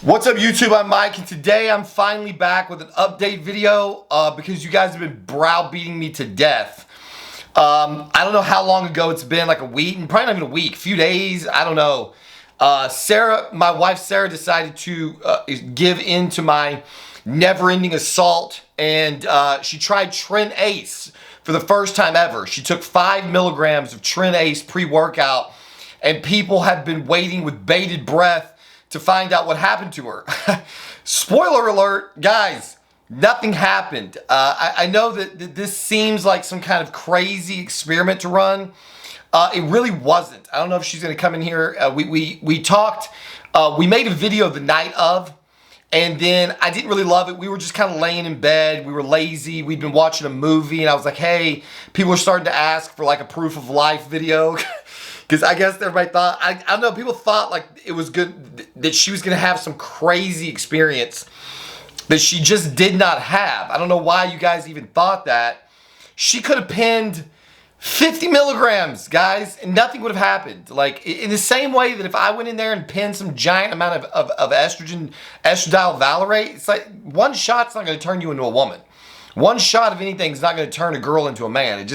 What's up YouTube, I'm Mike, and today I'm finally back with an update video because you guys have been browbeating me to death. I don't know how long ago it's been, like a week, probably not even a week, a few days, I don't know. My wife Sarah decided to give in to my never-ending assault, and she tried Tren Ace for the first time ever. She took 5 milligrams of Tren Ace pre-workout, and people have been waiting with bated breath to find out what happened to her. Spoiler alert, guys, nothing happened. I know that this seems like some kind of crazy experiment to run. It really wasn't. I don't know if she's gonna come in here. We talked, we made a video the night of, and then I didn't really love it. We were just kind of laying in bed. We were lazy. We'd been watching a movie, and I was like, hey, people are starting to ask for like a proof of life video. Because I guess everybody thought, I don't know, people thought like it was good, that she was going to have some crazy experience that she just did not have. I don't know why you guys even thought that. She could have pinned 50 milligrams, guys, and nothing would have happened. Like, in the same way that if I went in there and pinned some giant amount of estradiol valerate, it's like one shot's not going to turn you into a woman. One shot of anything is not going to turn a girl into a man.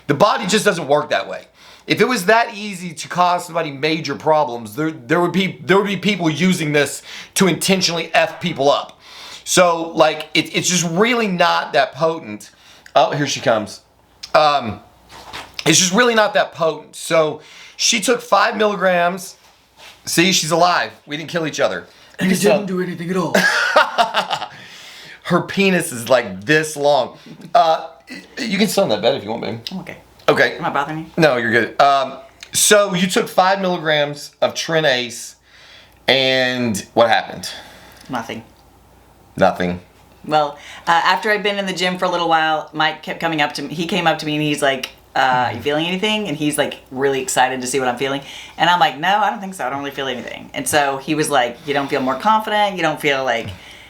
The body just doesn't work that way. If it was that easy to cause somebody major problems, there would be people using this to intentionally F people up. So, like, it's just really not that potent. Oh, here she comes. It's just really not that potent. So, she took 5 milligrams. See, she's alive. We didn't kill each other. And it didn't do anything at all. Her penis is like this long. You can sit on that bed if you want, babe. Okay. Okay. Am I bothering you? No, you're good. So you took 5 milligrams of Tren Ace, and what happened? Nothing. Nothing. Well, after I'd been in the gym for a little while, Mike kept coming up to me. He came up to me and he's like, you feeling anything? And he's like really excited to see what I'm feeling. And I'm like, no, I don't think so. I don't really feel anything. And so he was like, you don't feel more confident? You don't feel like...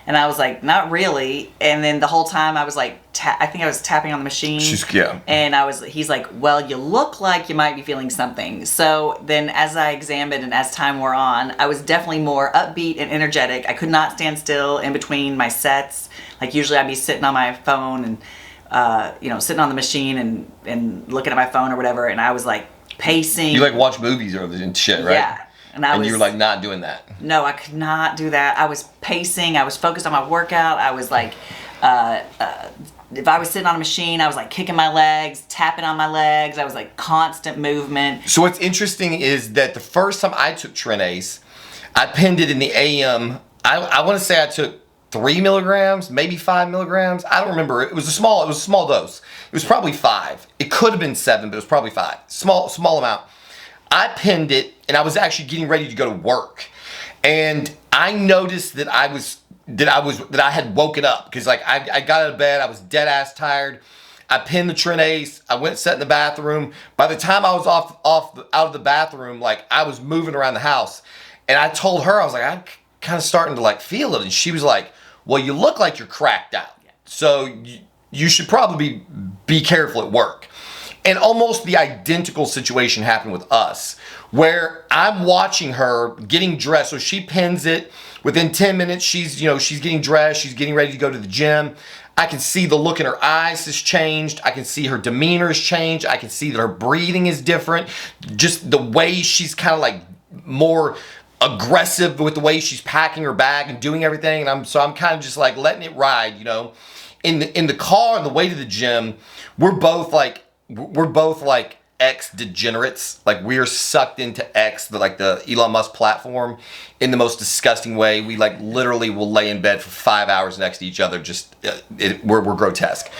And I was like, not really. And then the whole time I was like, I think I was tapping on the machine. Yeah. And he's like, well, you look like you might be feeling something. So then as I examined and as time wore on, I was definitely more upbeat and energetic. I could not stand still in between my sets. Like usually I'd be sitting on my phone and, sitting on the machine and looking at my phone or whatever. And I was like pacing. You like watch movies and shit, right? Yeah. And you were like not doing that. No, I could not do that. I was pacing. I was focused on my workout. I was like, if I was sitting on a machine, I was like kicking my legs, tapping on my legs. I was like constant movement. So what's interesting is that the first time I took Tren Ace, I pinned it in the AM. I want to say I took 3 milligrams, maybe 5 milligrams. I don't remember. It was a small dose. It was probably 5. It could have been 7, but it was probably 5. Small amount. I pinned it, and I was actually getting ready to go to work, and I noticed that I had woken up because like I got out of bed, I was dead ass tired. I pinned the Tren Ace. I went and sat in the bathroom. By the time I was out of the bathroom, like I was moving around the house, and I told her, I was like, I'm kind of starting to like feel it, and she was like, well, you look like you're cracked out, so you should probably be careful at work. And almost the identical situation happened with us, where I'm watching her getting dressed. So she pins it. Within 10 minutes, she's getting dressed. She's getting ready to go to the gym. I can see the look in her eyes has changed. I can see her demeanor has changed. I can see that her breathing is different. Just the way she's kind of like more aggressive with the way she's packing her bag and doing everything. And I'm kind of just like letting it ride, In the car on the way to the gym, we're both like X degenerates. Like we are sucked into X, the Elon Musk platform, in the most disgusting way. We like literally will lay in bed for 5 hours next to each other. We're grotesque.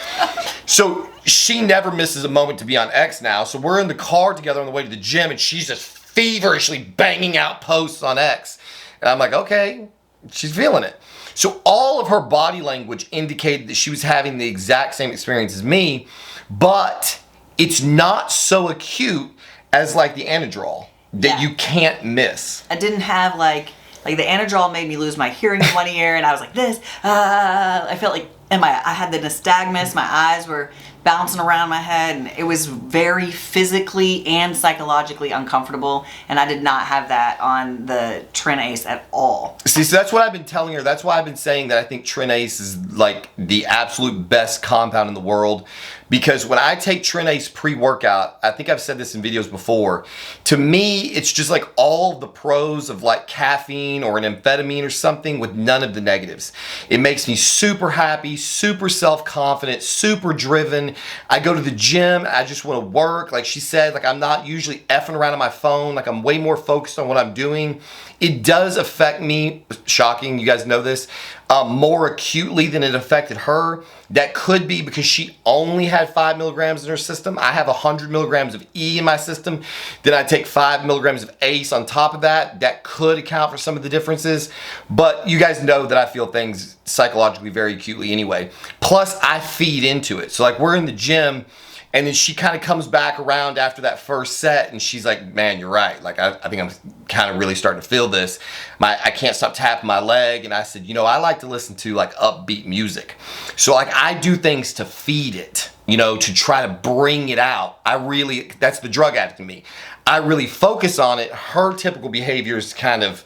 So she never misses a moment to be on X now. So we're in the car together on the way to the gym, and she's just feverishly banging out posts on X. And I'm like, okay, she's feeling it. So all of her body language indicated that she was having the exact same experience as me, but it's not so acute as like the Anadrol that you can't miss. I didn't have like the Anadrol made me lose my hearing in one ear, and I was like this. I felt like I had the nystagmus. My eyes were bouncing around my head, and it was very physically and psychologically uncomfortable, and I did not have that on the Tren Ace at all. See, so that's what I've been telling her. That's why I've been saying that I think Tren Ace is like the absolute best compound in the world. Because when I take Tren Ace pre-workout, I think I've said this in videos before, to me, it's just like all the pros of like caffeine or an amphetamine or something with none of the negatives. It makes me super happy, super self-confident, super driven. I go to the gym, I just want to work. Like she said, like I'm not usually effing around on my phone. Like I'm way more focused on what I'm doing. It does affect me, shocking, you guys know this, more acutely than it affected her. That could be because she only had 5 milligrams in her system. I have 100 milligrams of E in my system. Then I take 5 milligrams of ACE on top of that. That could account for some of the differences. But you guys know that I feel things psychologically very acutely anyway. Plus, I feed into it. So like we're in the gym, and then she kind of comes back around after that first set, and she's like, man, you're right. Like, I think I'm kind of really starting to feel this. I can't stop tapping my leg. And I said, you know, I like to listen to like upbeat music. So like I do things to feed it, you know, to try to bring it out. That's the drug addict in me. I really focus on it. Her typical behaviors kind of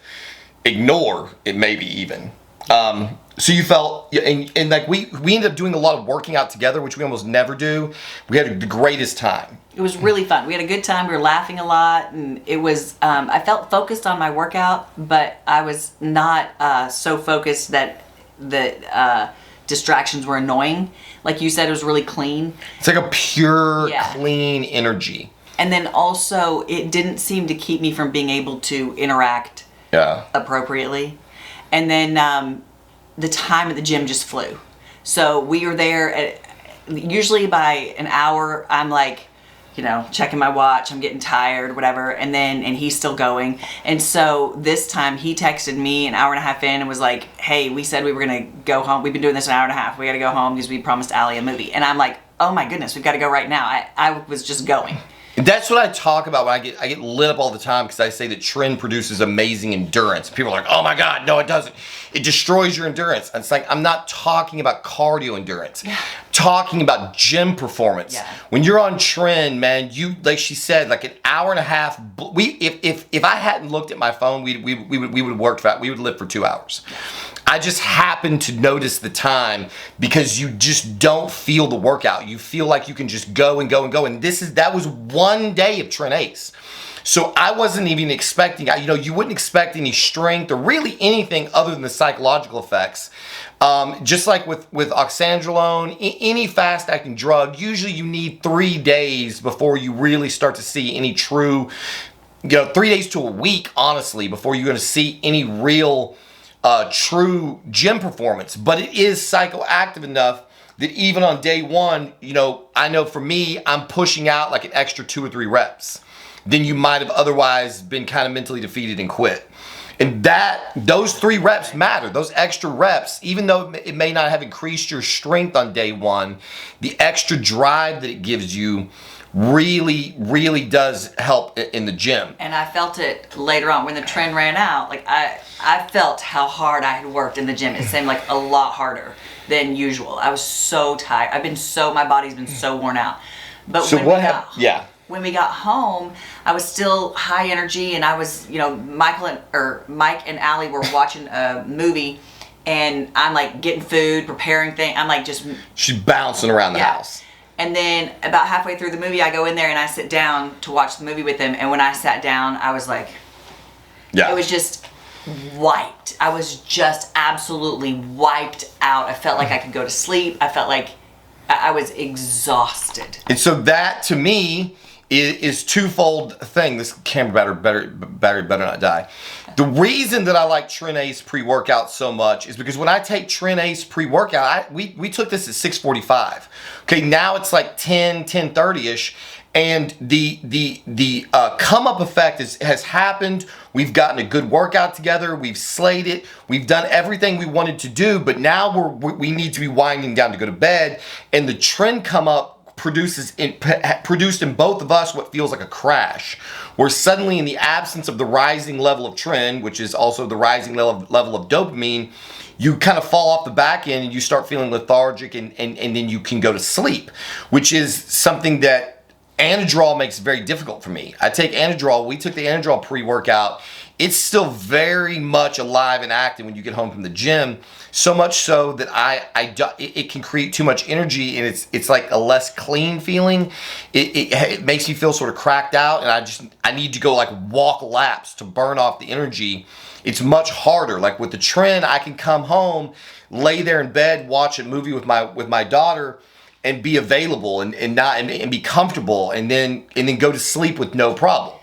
ignore it, maybe even. So you felt, and like we ended up doing a lot of working out together, which we almost never do. We had the greatest time. It was really fun. We had a good time. We were laughing a lot, and it was, I felt focused on my workout, but I was not so focused that the distractions were annoying. Like you said, it was really clean. It's like a pure, clean energy. And then also, it didn't seem to keep me from being able to interact appropriately. And then the time at the gym just flew. So we were there usually by an hour. I'm like, you know, checking my watch. I'm getting tired, whatever. And he's still going. And so this time he texted me an hour and a half in and was like, hey, we said we were going to go home. We've been doing this an hour and a half. We got to go home because we promised Allie a movie. And I'm like, oh my goodness, we've got to go right now. I was just going. That's what I talk about when I get lit up all the time, because I say that Tren produces amazing endurance. People are like, oh my God, no it doesn't. It destroys your endurance. And it's like, I'm not talking about cardio endurance. I'm talking about gym performance. Yeah. When you're on Tren, man, you, like she said, like an hour and a half, if I hadn't looked at my phone, we would have worked for, we would live for 2 hours. I just happened to notice the time because you just don't feel the workout. You feel like you can just go and go and go. And that was one day of Tren Ace. So I wasn't even expecting, you know, you wouldn't expect any strength or really anything other than the psychological effects. Just like with oxandrolone, any fast-acting drug, usually you need 3 days before you really start to see any true, you know, 3 days to a week, honestly, before you're going to see any real true gym performance. But it is psychoactive enough that even on day one, you know, I know for me, I'm pushing out like an extra 2 or 3 reps than you might have otherwise been kind of mentally defeated and quit. And those 3 reps matter. Those extra reps, even though it may not have increased your strength on day one, the extra drive that it gives you really, really does help in the gym. And I felt it later on when the Tren ran out. Like I felt how hard I had worked in the gym. It seemed like a lot harder than usual. I was so tired. My body's been so worn out. But so when we got home, I was still high energy, and I was, you know, Mike and Allie were watching a movie, and I'm like getting food, preparing things. I'm like just... She's bouncing around the house. And then about halfway through the movie, I go in there and I sit down to watch the movie with him. And when I sat down, I was like, it was just wiped. I was just absolutely wiped out. I felt like I could go to sleep. I felt like I was exhausted. And so that, to me, is twofold thing. This camera battery better not die. The reason that I like Tren Ace pre-workout so much is because when I take Tren Ace pre-workout, we took this at 6:45. Okay, now it's like 10:30ish, and the come up effect has happened. We've gotten a good workout together. We've slayed it. We've done everything we wanted to do, but now we need to be winding down to go to bed. And the Tren come up produced in both of us what feels like a crash, where suddenly in the absence of the rising level of Tren, which is also the rising level of dopamine, you kind of fall off the back end and you start feeling lethargic, and then you can go to sleep, which is something that Anadrol makes very difficult for me. I take Anadrol. We took the Anadrol pre-workout. It's still very much alive and active when you get home from the gym. So much so that it can create too much energy, and it's like a less clean feeling. It makes me feel sort of cracked out, and I need to go like walk laps to burn off the energy. It's much harder. Like with the Tren, I can come home, lay there in bed, watch a movie with my daughter, and be available and be comfortable, and then go to sleep with no problem.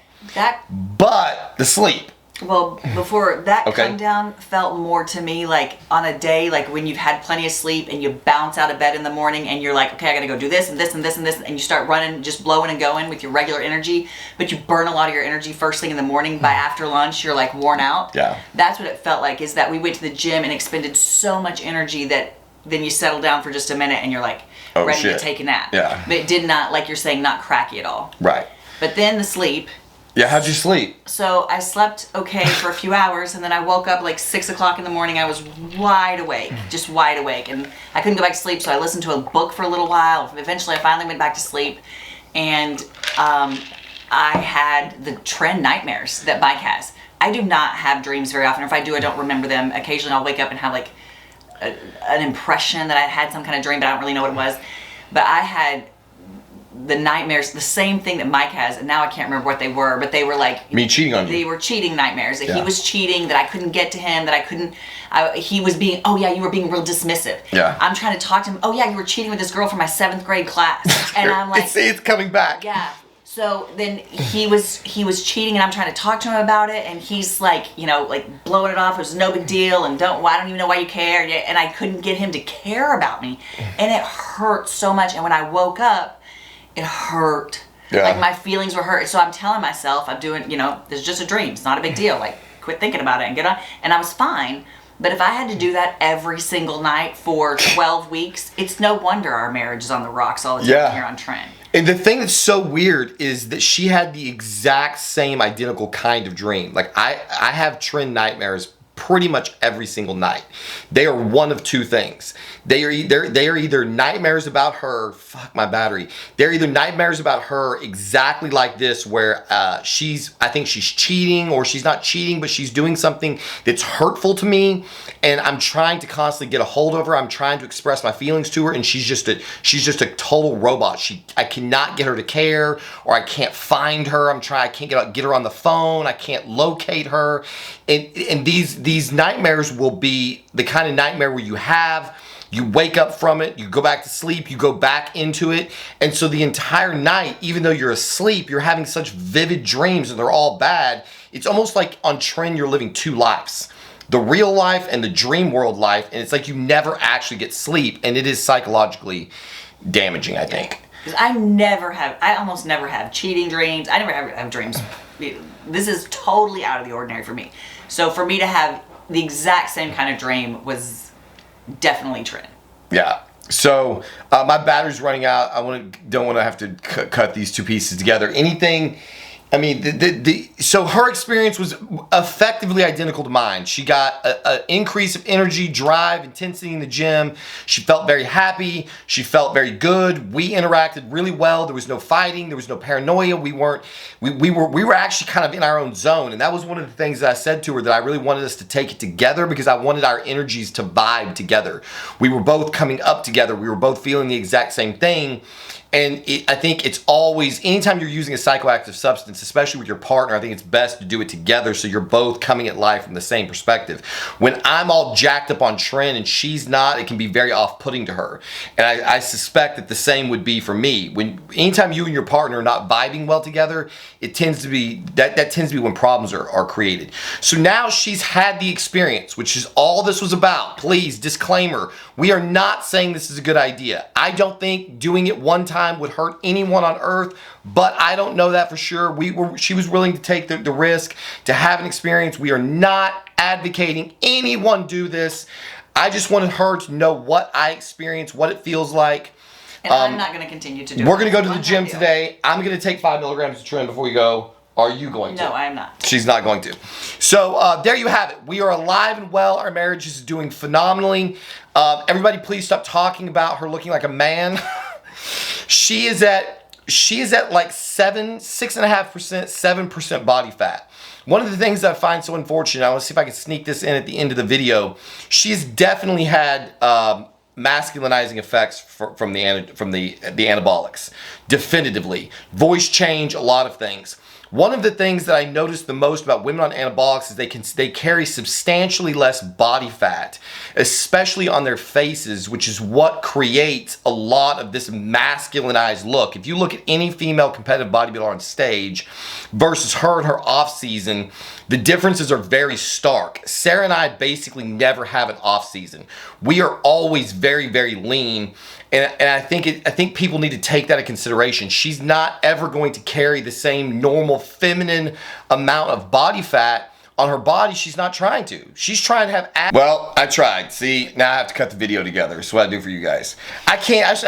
But the sleep. Well, before that Okay. come down felt more to me like on a day like when you've had plenty of sleep and you bounce out of bed in the morning and you're like, okay, I gotta go do this and this and this and this, and you start running, just blowing and going with your regular energy, but you burn a lot of your energy first thing in the morning. By after lunch, you're like worn out. Yeah. That's what it felt like, is that we went to the gym and expended so much energy that then you settle down for just a minute and you're like ready to take a nap. Yeah. But it did not, like you're saying, not cracky at all. Right. But then the sleep. Yeah, how'd you sleep? So I slept okay for a few hours, and then I woke up like 6 o'clock in the morning. I was wide awake, just wide awake, and I couldn't go back to sleep, so I listened to a book for a little while. Eventually, I finally went back to sleep, and I had the Tren nightmares that Mike has. I do not have dreams very often. If I do, I don't remember them. Occasionally, I'll wake up and have like an impression that I had some kind of dream, but I don't really know what it was. But I had the nightmares, the same thing that Mike has, and now I can't remember what they were, but they were like Me cheating on you. They were cheating nightmares. That Yeah. he was cheating, that I couldn't get to him, that I couldn't. He was being, oh yeah, you were being real dismissive. Yeah. I'm trying to talk to him. Oh yeah, you were cheating with this girl from my 7th grade class, and I'm like, it's coming back. yeah. So then he was cheating, and I'm trying to talk to him about it, and he's like, like blowing it off. It was no big deal, and I don't even know why you care. And I couldn't get him to care about me, and it hurt so much. And when I woke up, it hurt. Yeah. Like my feelings were hurt. So I'm telling myself, I'm doing, this is just a dream. It's not a big deal. Like, quit thinking about it and get on. And I was fine. But if I had to do that every single night for 12 weeks, it's no wonder our marriage is on the rocks all the time Yeah. here on Tren. And the thing that's so weird is that she had the exact same identical kind of dream. Like I have Tren nightmares pretty much every single night. They are one of two things. They are either nightmares about her. Fuck my battery. They're either nightmares about her exactly like this, where I think she's cheating, or she's not cheating, but she's doing something that's hurtful to me, and I'm trying to constantly get a hold of her. I'm trying to express my feelings to her, and she's just a total robot. I cannot get her to care, or I can't find her. I can't get her on the phone. I can't locate her, and these nightmares will be the kind of nightmare where you wake up from it, you go back to sleep, you go back into it, and so the entire night, even though you're asleep, you're having such vivid dreams, and they're all bad. It's almost like on Tren you're living two lives. The real life and the dream world life, and it's like you never actually get sleep, and it is psychologically damaging, I think. Because I almost never have cheating dreams. I never have dreams. This is totally out of the ordinary for me. So for me to have the exact same kind of dream was definitely Tren. Yeah. So my battery's running out. Don't want to have to cut these two pieces together. Anything. I mean, so her experience was effectively identical to mine. She got an increase of energy, drive, intensity in the gym. She felt very happy. She felt very good. We interacted really well. There was no fighting. There was no paranoia. We were actually kind of in our own zone. And that was one of the things that I said to her, that I really wanted us to take it together, because I wanted our energies to vibe together. We were both coming up together. We were both feeling the exact same thing. And I think it's always, anytime you're using a psychoactive substance, especially with your partner, I think it's best to do it together so you're both coming at life from the same perspective. When I'm all jacked up on Tren and she's not, it can be very off-putting to her. And I suspect that the same would be for me. Anytime you and your partner are not vibing well together, it tends to be, that tends to be when problems are created. So now she's had the experience, which is all this was about. Please, disclaimer, we are not saying this is a good idea. I don't think doing it one time would hurt anyone on earth, but I don't know that for sure. She was willing to take the risk to have an experience. We are not advocating anyone do this. I just wanted her to know what I experienced, what it feels like. And I'm not going to continue to do it. We're going to go to the gym today. I'm going to take 5 milligrams of Tren before we go. Are you going to? No, I am not. She's not going to. So there you have it. We are alive and well. Our marriage is doing phenomenally. Everybody, please stop talking about her looking like a man. She is at like 6.5%, 7% body fat. One of the things that I find so unfortunate, I want to see if I can sneak this in at the end of the video. She's definitely had masculinizing effects from the anabolics, definitively. Voice change, a lot of things. One of the things that I noticed the most about women on anabolics is they carry substantially less body fat, especially on their faces, which is what creates a lot of this masculinized look. If you look at any female competitive bodybuilder on stage versus her in her off season, the differences are very stark. Sarah and I basically never have an off season. We are always very, very lean. And I think people need to take that into consideration. She's not ever going to carry the same normal feminine amount of body fat on her body. She's not trying to. She's trying to have abs. Well, I tried. See, now I have to cut the video together. That's what I do for you guys. I can't.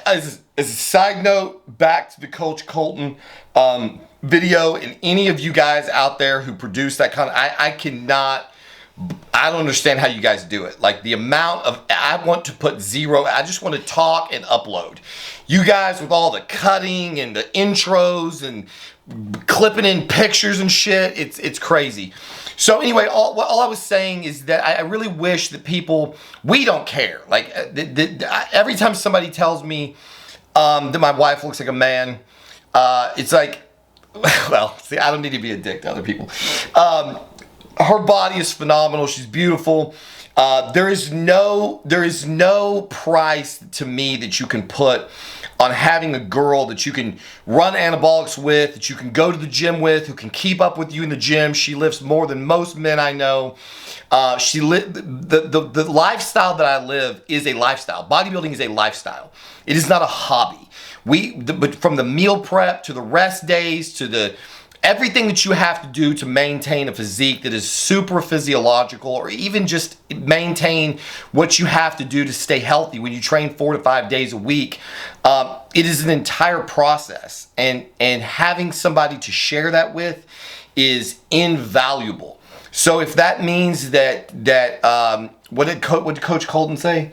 As a side note, back to the Coach Colton video, and any of you guys out there who produce that kind of, I don't understand how you guys do it. Like the amount of, I want to put zero, I just want to talk and upload. You guys with all the cutting and the intros and clipping in pictures and shit, it's crazy. So anyway, all I was saying is that I really wish that people, we don't care. Like every time somebody tells me that my wife looks like a man, it's like, well, see, I don't need to be a dick to other people. Her body is phenomenal. She's beautiful. There is no price to me that you can put on having a girl that you can run anabolics with, that you can go to the gym with, who can keep up with you in the gym. She lifts more than most men I know. The lifestyle that I live is a lifestyle. Bodybuilding is a lifestyle. It is not a hobby. But from the meal prep to the rest days to everything that you have to do to maintain a physique that is super physiological, or even just maintain what you have to do to stay healthy when you train 4 to 5 days a week, it is an entire process. And having somebody to share that with is invaluable. So if that means that what did Coach Colton say?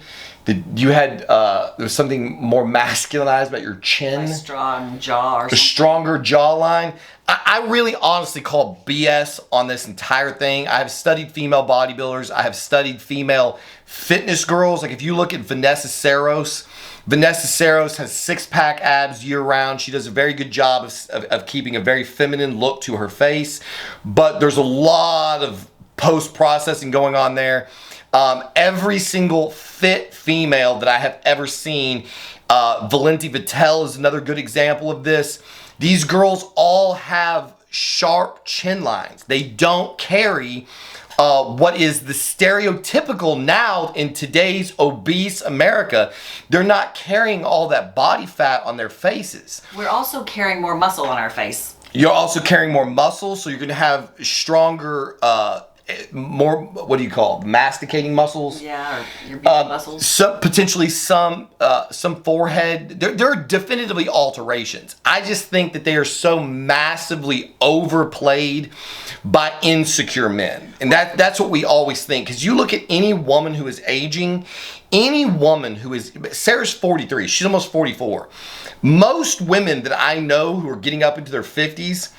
You had there was something more masculinized about your chin, a strong jaw, or a stronger jawline. I really honestly call BS on this entire thing. I have studied female bodybuilders. I have studied female fitness girls. Like if you look at Vanessa Saros has six-pack abs year-round. She does a very good job of keeping a very feminine look to her face. But there's a lot of post-processing going on there. Every single fit female that I have ever seen, Valenti Vittel is another good example of this. These girls all have sharp chin lines. They don't carry what is the stereotypical now in today's obese America. They're not carrying all that body fat on their faces. We're also carrying more muscle on our face. You're also carrying more muscle, so you're going to have stronger, more, what do you call it? Masticating muscles? Yeah, or your beefy muscles. Potentially some forehead. There are definitively alterations. I just think that they are so massively overplayed by insecure men. And that's what we always think. Because you look at any woman who is aging, any woman who is, Sarah's 43, she's almost 44. Most women that I know who are getting up into their 50s,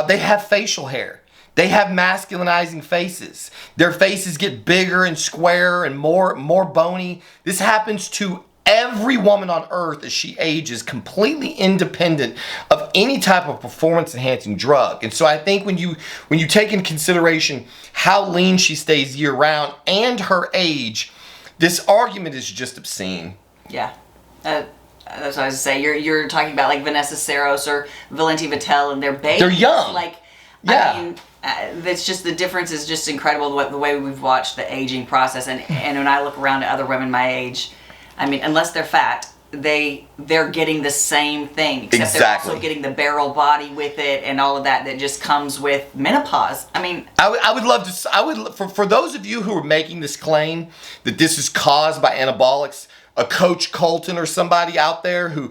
they have facial hair. They have masculinizing faces. Their faces get bigger and square and more bony. This happens to every woman on earth as she ages, completely independent of any type of performance-enhancing drug. And so I think when you take into consideration how lean she stays year-round and her age, this argument is just obscene. Yeah. That's what I was going to say. You're talking about like Vanessa Saros or Valenti Vittel, and they're babies. They're young. Like, yeah. I mean, that's just, the difference is just incredible, the way we've watched the aging process. And when I look around at other women my age, I mean, unless they're fat, they're getting the same thing, except exactly. They're also getting the barrel body with it and all of that just comes with menopause. I mean, I would love to, for those of you who are making this claim that this is caused by anabolics, a Coach Colton or somebody out there who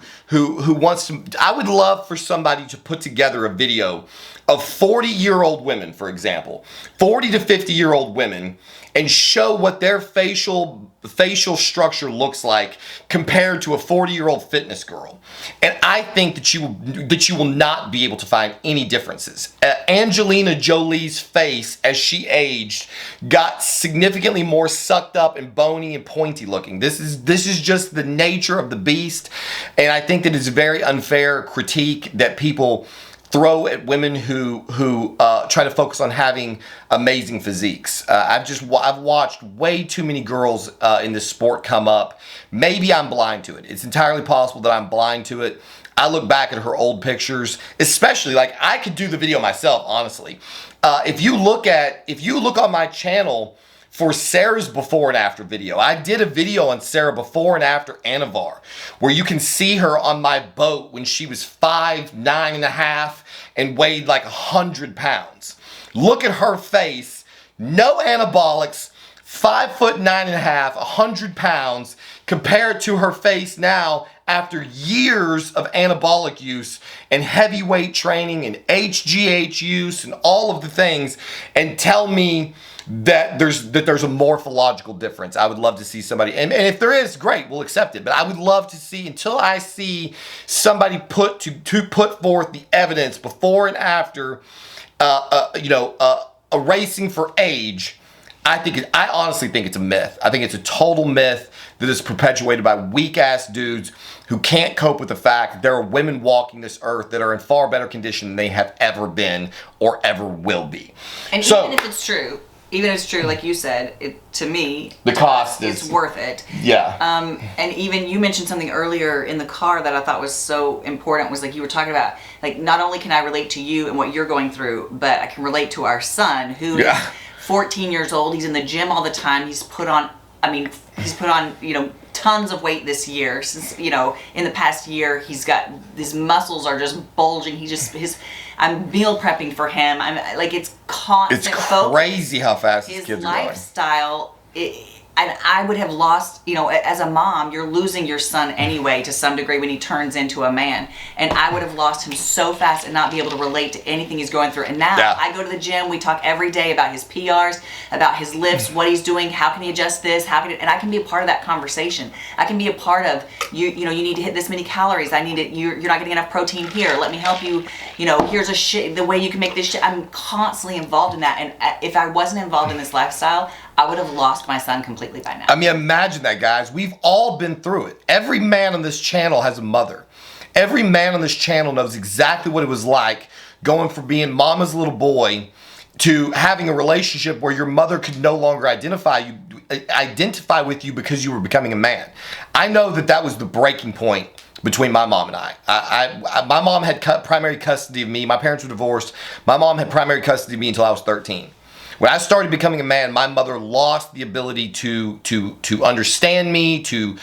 wants to, I would love for somebody to put together a video of 40-year-old women, for example, 40 to 50-year-old women, and show what their facial structure looks like compared to a 40-year-old fitness girl. And I think that you will not be able to find any differences. Angelina Jolie's face as she aged got significantly more sucked up and bony and pointy looking. This is just the nature of the beast, and I think that it's a very unfair critique that people throw at women who try to focus on having amazing physiques. I've watched way too many girls in this sport come up. Maybe I'm blind to it. It's entirely possible that I'm blind to it. I look back at her old pictures, especially, like, I could do the video myself, honestly. If you look on my channel for Sarah's before and after video, I did a video on Sarah before and after Anavar, where you can see her on my boat when she was 5'9.5" and weighed like 100 pounds. Look at her face, no anabolics, 5'9.5", 100 pounds, compared to her face now after years of anabolic use and heavyweight training and HGH use and all of the things, and tell me that there's a morphological difference. I would love to see somebody, and if there is, great, we'll accept it. But I would love to see, until I see somebody put forth the evidence before and after, erasing for age. I honestly think it's a myth. I think it's a total myth that is perpetuated by weak ass dudes who can't cope with the fact that there are women walking this earth that are in far better condition than they have ever been or ever will be. And even if it's true, like you said, to me, the cost is worth it. Yeah. And even you mentioned something earlier in the car that I thought was so important, was like you were talking about, like, not only can I relate to you and what you're going through, but I can relate to our son who is 14 years old. He's in the gym all the time. He's put on, tons of weight this year. Since, in the past year, his muscles are just bulging. I'm meal prepping for him. It's constant. It's crazy how fast his kids are growing. Lifestyle, and I would have lost, as a mom, you're losing your son anyway to some degree when he turns into a man. And I would have lost him so fast and not be able to relate to anything he's going through. And now I go to the gym, we talk every day about his PRs, about his lifts, what he's doing, how can he adjust this, and I can be a part of that conversation. I can be a part of, you need to hit this many calories. You're not getting enough protein here. Let me help you. Here's the way you can make this shit. I'm constantly involved in that. And if I wasn't involved in this lifestyle, I would have lost my son completely by now. I mean, imagine that, guys. We've all been through it. Every man on this channel has a mother. Every man on this channel knows exactly what it was like going from being mama's little boy to having a relationship where your mother could no longer identify with you because you were becoming a man. I know that was the breaking point between my mom and I. My mom had primary custody of me. My parents were divorced. My mom had primary custody of me until I was 13. When I started becoming a man, my mother lost the ability to understand me, to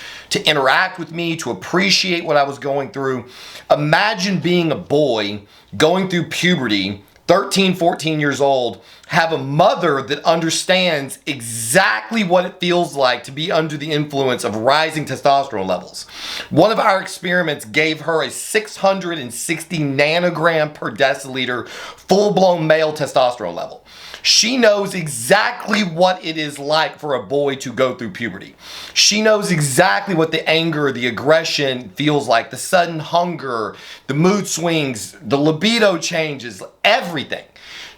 interact with me, to appreciate what I was going through. Imagine being a boy going through puberty, 13, 14 years old, have a mother that understands exactly what it feels like to be under the influence of rising testosterone levels. One of our experiments gave her a 660 nanogram per deciliter full-blown male testosterone level. She knows exactly what it is like for a boy to go through puberty. She knows exactly what the anger, the aggression feels like, the sudden hunger, the mood swings, the libido changes, everything.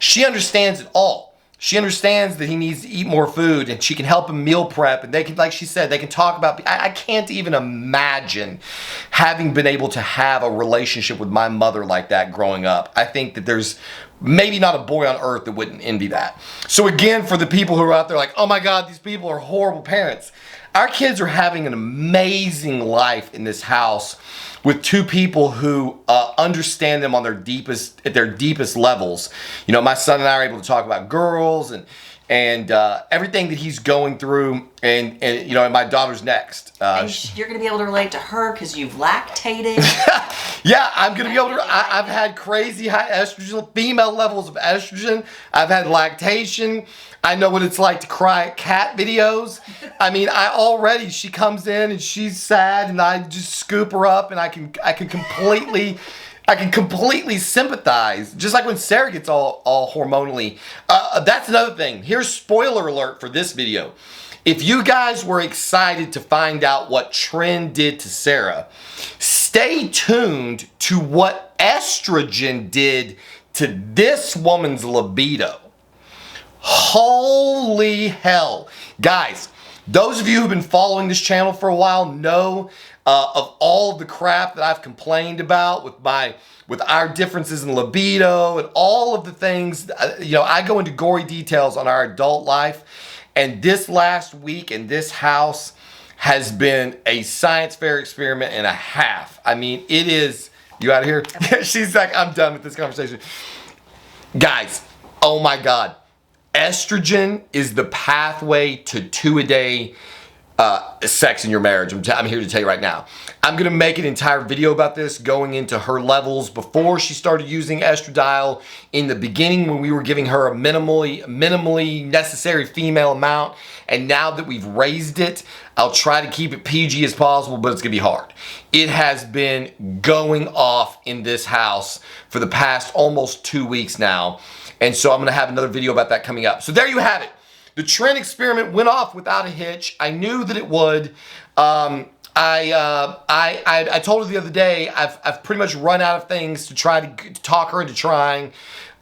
She understands it all. She understands that he needs to eat more food, and she can help him meal prep, and they can, like she said, they can talk about, I can't even imagine having been able to have a relationship with my mother like that growing up. I think that there's maybe not a boy on earth that wouldn't envy that. So again, for the people who are out there like, oh my God, these people are horrible parents. Our kids are having an amazing life in this house with two people who understand them on their deepest levels. My son and I are able to talk about girls and and everything that he's going through, and you know, and my daughter's next. And you're going to be able to relate to her because you've lactated. Yeah, I'm going to be able to. I've had crazy high estrogen, female levels of estrogen. I've had lactation. I know what it's like to cry at cat videos. I mean, she comes in and she's sad, and I just scoop her up, and I can completely sympathize. Just like when Sarah gets all hormonally. That's another thing. Here's spoiler alert for this video. If you guys were excited to find out what Tren did to Sarah, stay tuned to what estrogen did to this woman's libido. Holy hell. Guys, those of you who've been following this channel for a while know of all of the crap that I've complained about with our differences in libido and all of the things. You know, I go into gory details on our adult life, and this last week in this house has been a science fair experiment and a half. I mean, it is. You out of here? She's like, I'm done with this conversation. Guys, oh my God. Estrogen is the pathway to 2-a-day sex in your marriage. I'm here to tell you right now. I'm going to make an entire video about this, going into her levels before she started using estradiol in the beginning, when we were giving her a minimally necessary female amount. And now that we've raised it, I'll try to keep it PG as possible, but it's going to be hard. It has been going off in this house for the past almost 2 weeks now. And so I'm going to have another video about that coming up. So there you have it. The Tren experiment went off without a hitch. I knew that it would. I told her the other day, I've pretty much run out of things to try to talk her into trying.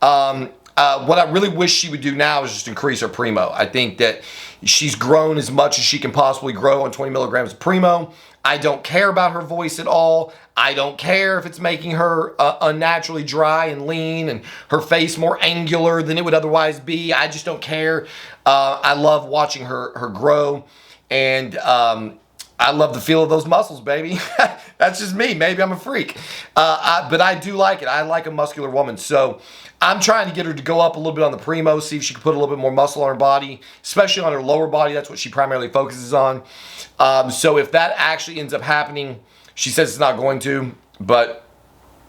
What I really wish she would do now is just increase her Primo. I think that she's grown as much as she can possibly grow on 20 milligrams of Primo. I don't care about her voice at all. I don't care if it's making her unnaturally dry and lean and her face more angular than it would otherwise be. I just don't care. I love watching her grow, and I love the feel of those muscles, baby. That's just me. Maybe I'm a freak. But I do like it. I like a muscular woman. So I'm trying to get her to go up a little bit on the Primo, see if she can put a little bit more muscle on her body, especially on her lower body. That's what she primarily focuses on. So if that actually ends up happening, she says it's not going to, but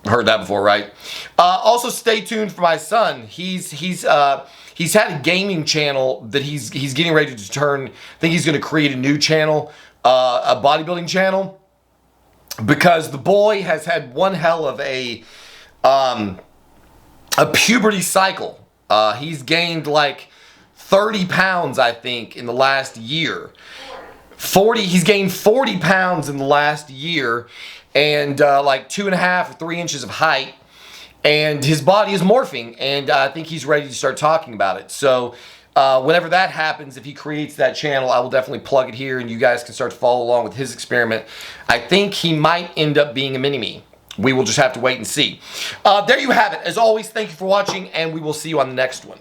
heard that before, right? Also, stay tuned for my son. He's had a gaming channel that he's getting ready to turn. I think he's going to create a new channel, a bodybuilding channel, because the boy has had one hell of a puberty cycle. He's gained like 30 pounds, I think, in the last year. He's gained 40 pounds in the last year, and like 2.5 or 3 inches of height, and his body is morphing, and I think he's ready to start talking about it. So whenever that happens, if he creates that channel, I will definitely plug it here, and you guys can start to follow along with his experiment. I think he might end up being a mini-me. We will just have to wait and see. There you have it. As always, thank you for watching, and we will see you on the next one.